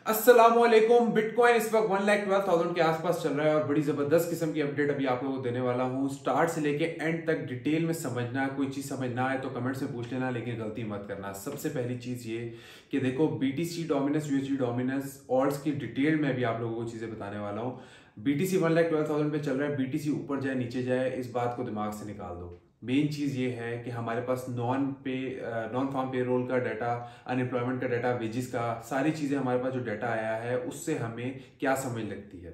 अस्सलामुअलैकुम। बिटकॉइन इस वक्त 1,12,000 के आसपास चल रहा है और बड़ी जबरदस्त किस्म की अपडेट अभी आप लोगों को देने वाला हूं। स्टार्ट से लेके एंड तक डिटेल में समझना, कोई चीज समझ ना आए तो कमेंट्स में पूछ लेना, लेकिन गलती मत करना। सबसे पहली चीज ये कि देखो, BTC dominance, USD dominance, ult's की डिटेल में भी आप लोगों को चीजें बताने वाला हूँ। बीटीसी 1,12,000 पे चल रहा है, बीटीसी ऊपर जाए नीचे जाए, इस बात को दिमाग से निकाल दो। मेन चीज ये है कि हमारे पास नॉन फार्म पे रोल का डाटा, अनएम्प्लॉयमेंट का डाटा, वेजिस का, सारी चीजें हमारे पास जो डाटा आया है उससे हमें क्या समझ लगती है।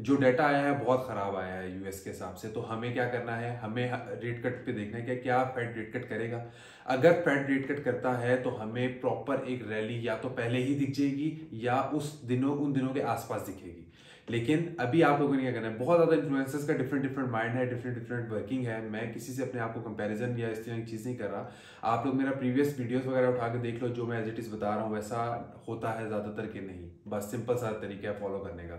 जो डाटा आया है बहुत खराब आया है यूएस के हिसाब से। तो हमें क्या करना है, हमें रेट कट पे देखना है कि क्या फेड रेट कट करेगा। अगर फेड रेट कट करता है तो हमें प्रॉपर एक रैली या तो पहले ही दिख जाएगी या उन दिनों के आसपास दिखेगी। लेकिन अभी आप लोगों ने क्या करना है, बहुत ज्यादा इन्फ्लुएंसर्स का डिफरेंट माइंड है, डिफरेंट वर्किंग है। मैं किसी से अपने आप को कंपैरिजन या इस तरह की चीज नहीं कर रहा। आप लोग मेरा प्रीवियस वीडियोस वगैरह उठा के देख लो, जो मैं एज इट इज बता रहा हूँ वैसा होता है ज्यादातर के नहीं। बस सिंपल सा तरीका है फॉलो करने का।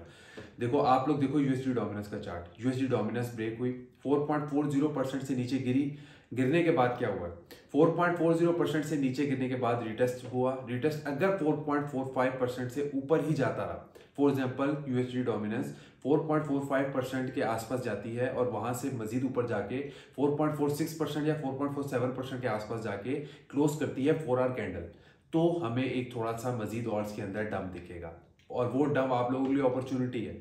देखो, आप लोग देखो यूएसडी डोमिनेंस का चार्ट। यूएसडी डोमिनेंस ब्रेक हुई, 4.40% से नीचे गिरी। गिरने के बाद क्या हुआ, 4.40% से नीचे गिरने के बाद रिटेस्ट हुआ। रिटेस्ट अगर 4.45% से ऊपर ही जाता रहा, फॉर एग्जाम्पल यूएसडी डोमिनेंस 4.45% के आसपास जाती है और वहां से मजीद ऊपर जाके 4.46% या 4.47% के आसपास जाके क्लोज करती है 4 आवर कैंडल, तो हमें एक थोड़ा सा मजीद ऑल्ट्स के अंदर डंप दिखेगा और वो डंप आप लोगों के लिए अपॉर्चुनिटी है।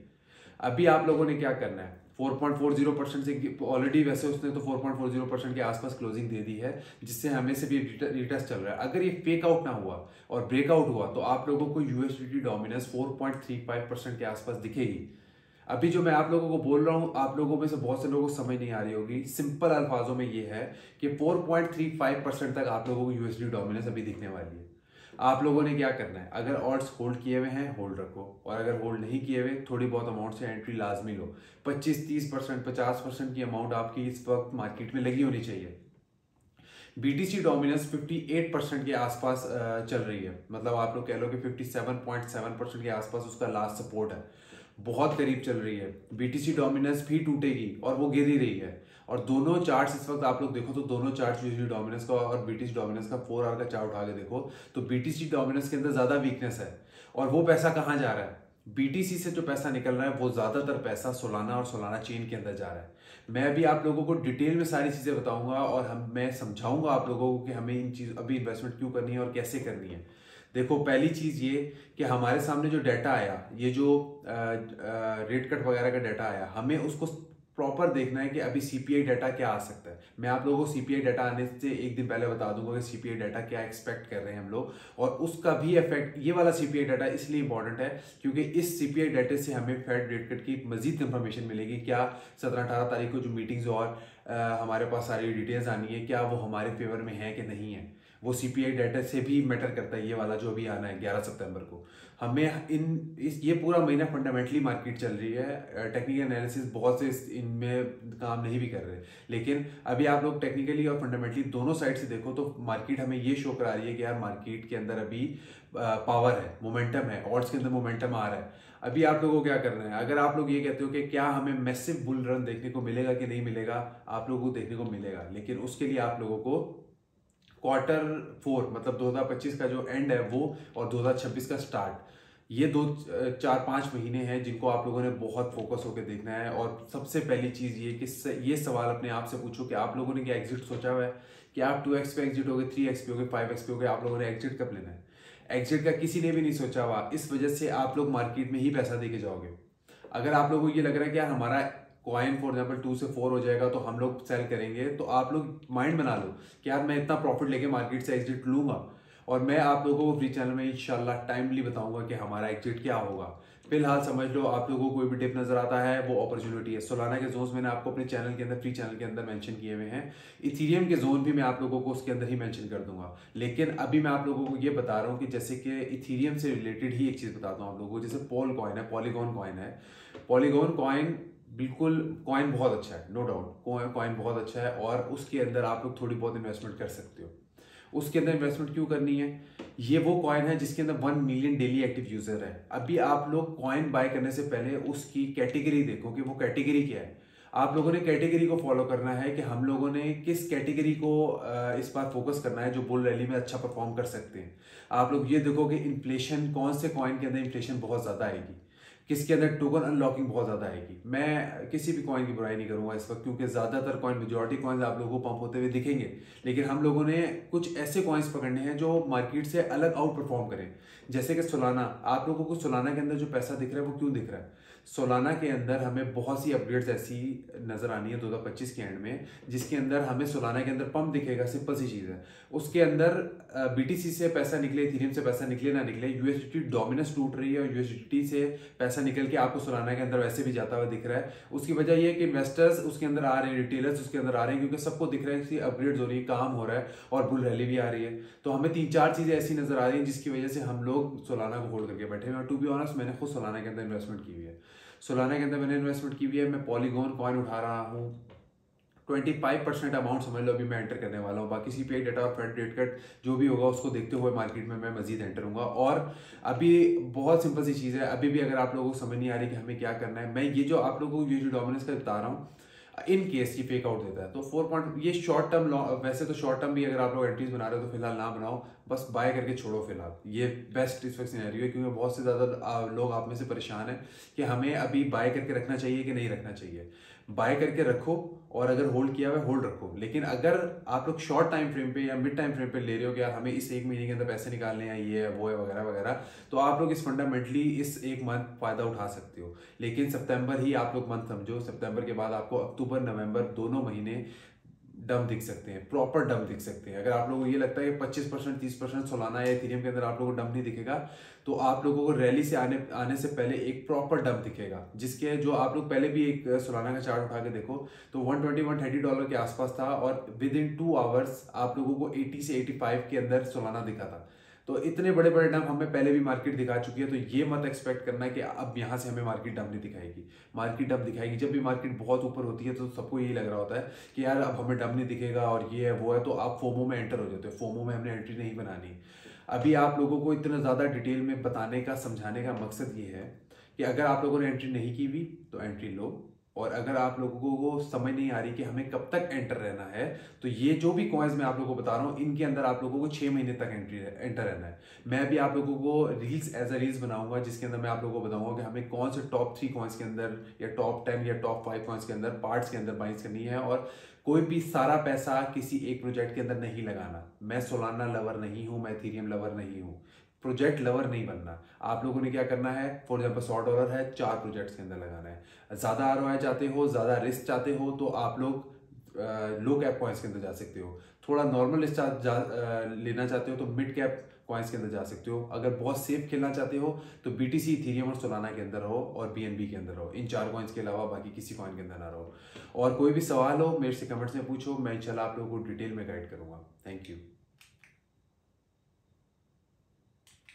अभी आप लोगों ने क्या करना है, 4.40% से ऑलरेडी वैसे उसने तो 4.40% के आसपास क्लोजिंग दे दी है, जिससे हमें से भी रिटेस्ट चल रहा है। अगर ये फेक आउट ना हुआ और ब्रेकआउट हुआ तो आप लोगों को यूएसडी डोमिनेंस 4.35% के आसपास दिखेगी। अभी जो मैं आप लोगों को बोल रहा हूं, आप लोगों में से बहुत से लोगों को समझ नहीं आ रही होगी। सिंपल अल्फाजों में ये है कि 4.35% तक आप लोगों को यूएसडी डोमिनेंस अभी दिखने वाली है। आप लोगों ने क्या करना है, अगर ऑर्ड्स होल्ड किए हुए हैं होल्ड रखो, और अगर होल्ड नहीं किए हुए थोड़ी बहुत अमाउंट से एंट्री लाजमी लो। 25-30%, 50% की अमाउंट आपकी इस वक्त मार्केट में लगी होनी चाहिए। बीटीसी डोमिनेंस 58% के आसपास चल रही है, मतलब आप लोग कह लो कि 57.7% के आसपास उसका लास्ट सपोर्ट है, बहुत करीब चल रही है। बीटीसी डोमिनेंस भी टूटेगी और वो गिर ही रही है। और दोनों चार्ट्स इस वक्त आप लोग देखो तो दोनों चार्ट्स यूएसडी डोमिनेंस का और बीटीसी डोमिनेंस का 4 आवर का चार्ट उठा के देखो तो बीटीसी डोमिनेंस के अंदर ज्यादा वीकनेस है। और वो पैसा कहाँ जा रहा है, बीटीसी से जो पैसा निकल रहा है वो ज्यादातर पैसा सोलाना और सोलाना चेन के अंदर जा रहा है। मैं अभी आप लोगों को डिटेल में सारी चीजें बताऊंगा और मैं समझाऊंगा आप लोगों को कि हमें इन चीज अभी इन्वेस्टमेंट क्यों करनी है और कैसे करनी है। देखो, पहली चीज ये कि हमारे सामने जो डाटा आया, ये जो रेट कट वगैरह का डाटा आया, हमें उसको प्रॉपर देखना है कि अभी सीपीआई डाटा क्या आ सकता है। मैं आप लोगों को सीपीआई डाटा आने से एक दिन पहले बता दूंगा कि सीपीआई डाटा क्या एक्सपेक्ट कर रहे हैं हम लोग, और उसका भी इफेक्ट, ये वाला सीपीआई डाटा इसलिए इंपॉर्टेंट है क्योंकि इस सीपीआई डाटा से हमें फेड रेट कट की मजीद कंफर्मेशन मिलेगी। क्या 17-18 तारीख को जो मीटिंग्स और हमारे पास सारी डिटेल्स आनी है, क्या वो हमारे फेवर में है कि नहीं है, वो सीपीआई डाटा से भी मैटर करता है। ये वाला जो अभी आना है 11 सितंबर को, हमें ये पूरा महीना फंडामेंटली मार्केट चल रही है। टेक्निकल एनालिसिस बहुत से इनमें काम नहीं भी कर रहे, लेकिन अभी आप लोग टेक्निकली और फंडामेंटली दोनों साइड से देखो तो मार्केट हमें ये शो करा रही है कि यार मार्केट के अंदर अभी पावर है, मोमेंटम है, ऑल्ट्स के अंदर मोमेंटम आ रहा है। अभी आप लोगों को क्या करना है, अगर आप लोग ये कहते हो कि क्या हमें मैसिव बुल रन देखने को मिलेगा कि नहीं मिलेगा, आप लोगों को देखने को मिलेगा, लेकिन उसके लिए आप लोगों को Q4 मतलब 2025 का जो एंड है वो और 2026 का स्टार्ट, ये 2-4-5 महीने हैं जिनको आप लोगों ने बहुत फोकस होकर देखना है। और सबसे पहली चीज ये कि ये सवाल अपने आप से पूछो कि आप लोगों ने क्या एग्जिट सोचा हुआ है, कि आप 2x पे एग्जिट हो गए, 3x पे हो गए, 5x पे हो गए, आप लोगों ने एग्जिट कब लेना है। एग्जिट का किसी ने भी नहीं सोचा हुआ, इस वजह से आप लोग मार्केट में ही पैसा देके जाओगे। अगर आप लोगों को ये लग रहा है कि यार हमारा कॉइन फॉर एग्जाम्पल 2 से 4 हो जाएगा तो हम लोग सेल करेंगे, तो आप लोग माइंड बना लो कि यार मैं इतना प्रॉफिट लेके मार्केट से एग्जिट लूंगा, और मैं आप लोगों को फ्री चैनल में इंशाल्लाह टाइमली बताऊंगा कि हमारा एग्जिट क्या होगा। फिलहाल समझ लो, आप लोगों को कोई भी डिप नजर आता है वो अपॉर्चुनिटी है। सोलाना के जोन्स मैंने आपको अपने चैनल के अंदर, फ्री चैनल के अंदर मेंशन किए हुए हैं। इथीरियम के जोन भी मैं आप लोगों को उसके अंदर ही मेंशन कर दूंगा, लेकिन अभी मैं आप लोगों को ये बता रहा हूँ कि जैसे कि इथीरियम से रिलेटेड ही एक चीज बताता हूँ आप लोगों को। जैसे पॉल कॉइन है, पॉलीगॉन कॉइन है। पॉलीगॉन कॉइन बिल्कुल कॉइन बहुत अच्छा है, नो डाउट कॉइन बहुत अच्छा है, और उसके अंदर आप लोग थोड़ी बहुत इन्वेस्टमेंट कर सकते हो। उसके अंदर इन्वेस्टमेंट क्यों करनी है, ये वो कॉइन है जिसके अंदर 1 मिलियन डेली एक्टिव यूजर है। अभी आप लोग कॉइन बाय करने से पहले उसकी कैटेगरी देखो कि वो कैटेगरी क्या है। आप लोगों ने कैटेगरी को फॉलो करना है कि हम लोगों ने किस कैटेगरी को इस बार फोकस करना है जो बुल रैली में अच्छा परफॉर्म कर सकते हैं। आप लोग ये देखो कि इन्फ्लेशन, कौन से कॉइन के अंदर इन्फ्लेशन बहुत ज्यादा आएगी, किसके अंदर टोकन अनलॉकिंग बहुत ज्यादा आएगी। मैं किसी भी कॉइन की बुराई नहीं करूंगा इस वक्त, क्योंकि ज्यादातर कॉइन, मेजॉरिटी कॉइन्स आप लोगों को पंप होते हुए दिखेंगे, लेकिन हम लोगों ने कुछ ऐसे कॉइन्स पकड़ने हैं जो मार्केट से अलग आउट परफॉर्म करें। जैसे कि सोलाना, आप लोगों को सोलाना के अंदर जो पैसा दिख रहा है वो क्यों दिख रहा है? सोलाना के अंदर हमें बहुत सी अपडेट्स ऐसी नजर आनी है 2025 के एंड में, जिसके अंदर हमें सोलाना के अंदर पंप दिखेगा। सिंपल सी चीज है, उसके अंदर बीटीसी से पैसा निकले, इथेरियम से पैसा निकले ना निकले, यूएसडीटी डोमिनेंस टूट रही है और यूएसडीटी से पैसा निकल के आपको सोलाना के अंदर वैसे भी जाता हुआ दिख रहा है। उसकी वजह यह है कि इन्वेस्टर्स उसके अंदर आ रहे हैं, रिटेलर्स उसके अंदर आ रहे हैं, क्योंकि सबको दिख रहा है कि अपग्रेड्स हो रही है, काम हो रहा है और बुल रैली भी आ रही है। तो हमें 3-4 चीजें ऐसी नजर आ रही है जिसकी वजह से हम लोग सोलाना को होल्ड करके बैठे हैं। और टू बी ऑनेस्ट, मैंने खुद सोलाना के अंदर इन्वेस्टमेंट की हुई है। सोलाना के अंदर मैंने इन्वेस्टमेंट की हुई है। मैं पॉलीगॉन कॉइन उठा रहा हूँ, 25% अमाउंट समझ लो अभी मैं एंटर करने वाला हूँ। बाकी सीपीआई डेटा और फेड रेट कट जो भी होगा उसको देखते हुए मार्केट में मैं मजीद एंटर होऊंगा। और अभी बहुत सिंपल सी चीज़ है, अभी भी अगर आप लोगों को समझ नहीं आ रही कि हमें क्या करना है, मैं ये जो आप लोगों को यूएसडी डोमिनेंस का बता रहा हूँ, इन केस ये फेक आउट देता है तो 4 पॉइंट, ये शॉर्ट टर्म, वैसे तो शॉर्ट टर्म भी अगर आप लोग एंट्रीज बना रहे हो तो फिलहाल ना बनाओ, बस बाय करके छोड़ो फिलहाल। ये बेस्ट इस वक्त सिनेरियो है, क्योंकि बहुत से ज़्यादा लोग आप में से परेशान हैं कि हमें अभी बाय करके रखना चाहिए कि नहीं रखना चाहिए। बाय करके रखो, और अगर होल्ड किया हुआ है होल्ड रखो। लेकिन अगर आप लोग शॉर्ट टाइम फ्रेम पे या मिड टाइम फ्रेम पे ले रहे हो कि यार हमें इस 1 महीने के अंदर पैसे निकालने हैं, ये है वो है वगैरह वगैरह, तो आप लोग इस फंडामेंटली इस 1 मंथ फायदा उठा सकते हो। लेकिन सितंबर ही आप लोग मंथ समझो, सितंबर के बाद आपको अक्टूबर नवंबर दोनों महीने डम दिख सकते हैं, प्रॉपर डम दिख सकते हैं। अगर आप लोगों को ये लगता है कि 25% 30% सोलाना या इथेरियम के अंदर आप लोगों को डम नहीं दिखेगा, तो आप लोगों को रैली से आने से पहले एक प्रॉपर डम दिखेगा, जिसके जो आप लोग पहले भी एक सोलाना का चार्ट उठा के देखो तो $120-130 के आसपास था, और विद इन 2 आवर्स आप लोगों को 80 से 85 के अंदर सोलाना दिखा था। तो इतने बड़े बड़े डम हमें पहले भी मार्केट दिखा चुकी है, तो ये मत एक्सपेक्ट करना है कि अब यहाँ से हमें मार्केट डम नहीं दिखाएगी। मार्केट डम दिखाएगी जब भी मार्केट बहुत ऊपर होती है, तो सबको यही लग रहा होता है कि यार अब हमें डम नहीं दिखेगा और ये है वो है, तो आप फोमो में एंटर हो जाते हो। फोमो में हमने एंट्री नहीं बनानी। अभी आप लोगों को इतना ज़्यादा डिटेल में बताने का, समझाने का मकसद ये है कि अगर आप लोगों ने एंट्री नहीं की हुई तो एंट्री लो, और अगर आप लोगों को समझ नहीं आ रही कि हमें कब तक एंटर रहना है, तो ये जो भी कॉइन्स मैं आप लोगों को बता रहा हूँ, इनके अंदर आप लोगों को 6 महीने तक एंटर रहना है। मैं भी आप लोगों को रील्स एज अ रील्स बनाऊंगा, जिसके अंदर मैं आप लोगों को बताऊंगा कि हमें कौन से टॉप 3 कॉइन्स के अंदर या टॉप 10 या टॉप 5 कॉइन्स के अंदर, पार्ट्स के अंदर बाइंस करनी है। और कोई भी सारा पैसा किसी एक प्रोजेक्ट के अंदर नहीं लगाना। मैं सोलाना लवर नहीं हूं, मैं इथेरियम लवर नहीं हूं, प्रोजेक्ट लवर नहीं बनना। आप लोगों ने क्या करना है, फॉर एग्जाम्पल $100 है, 4 प्रोजेक्ट्स के अंदर लगाना है। ज्यादा आरओआई चाहते हो, ज्यादा रिस्क चाहते हो, तो आप लोग लो कैप कॉइन्स के अंदर जा सकते हो। थोड़ा नॉर्मल रिस्क लेना चाहते हो तो मिड कैप कॉइन्स के अंदर जा सकते हो। अगर बहुत सेफ खेलना चाहते हो तो बीटीसी, इथेरियम और सोलाना के अंदर रहो, और बीएनबी के अंदर रहो। इन 4 कॉइन्स के अलावा बाकी किसी कॉइन के अंदर ना रहो। और कोई भी सवाल हो मेरे से कमेंट्स में पूछो, मैं इंशाल्लाह आप लोगों को डिटेल में गाइड करूंगा। Thank you.